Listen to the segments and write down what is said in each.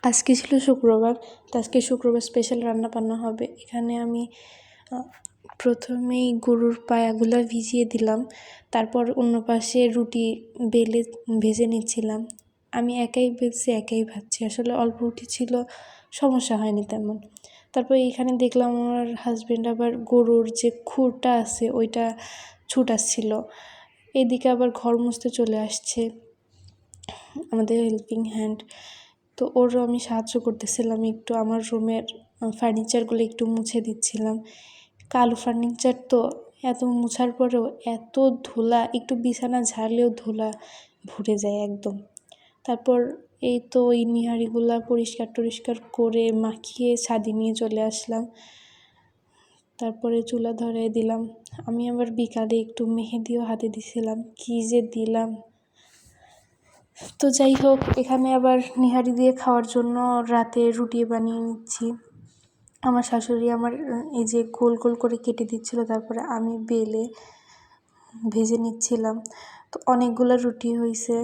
আজকে ছিল শুক্রবার, তো আজকে শুক্রবার স্পেশাল রান্না বান্না হবে। এখানে আমি প্রথমেই গরুর পায়াগুলো ভিজিয়ে দিলাম, তারপর অন্য পাশে রুটি বেলে ভেজে নিচ্ছিলাম। আমি একাই বেলছি একাই ভাজছি, আসলে অল্প রুটি ছিল, সমস্যা হয়নি তেমন। তারপর এইখানে দেখলাম আমার হাজব্যান্ড আবার গরুর যে খুরটা আছে ওইটা ছুটাচ্ছিল। এদিকে আবার ঘর মুছতে চলে আসছে আমাদের হেল্পিং হ্যান্ড, তো ওরও আমি সাহায্য করতেছিলাম একটু। আমার রুমের ফার্নিচারগুলো একটু মুছে দিচ্ছিলাম। কালো ফার্নিচার তো, এত মুছার পরেও এত ধুলা, একটু বিছানা ঝাড়লেও ধুলা ভরে যায় একদম। তারপর এই তো ওই নিহারিগুলা পরিষ্কার করে মাখিয়ে ছাদে নিয়ে চলে আসলাম। তারপরে চুলা ধরাই দিলাম। আমি আবার বিকালে একটু মেহেদিও হাতে দিছিলাম, কী যে দিলাম। তো যাই হোক, এখানে আবার নিহারি দিয়ে খাওয়ার জন্য রাতে রুটি বানিয়ে নিচ্ছি। আমার শাশুড়ি আমার এই যে গোল গোল করে কেটে দিচ্ছিল, তারপরে আমি বেলে ভেজে নিচ্ছিলাম। তো অনেকগুলো রুটি হয়েছে,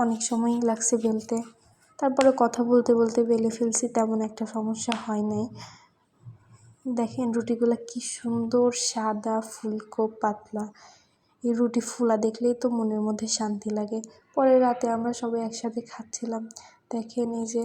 অনেক সময়ই লাগছে বেলতে। তারপরে কথা বলতে বলতে বেলে ফেলছি, তেমন একটা সমস্যা হয় নাই। দেখেন রুটিগুলো কি সুন্দর সাদা ফুলকো পাতলা। এই রুটি ফুলা দেখলেই তো মনের মধ্যে শান্তি লাগে। পরে রাতে আমরা সবাই একসাথে খাচ্ছিলাম। দেখেন এই যে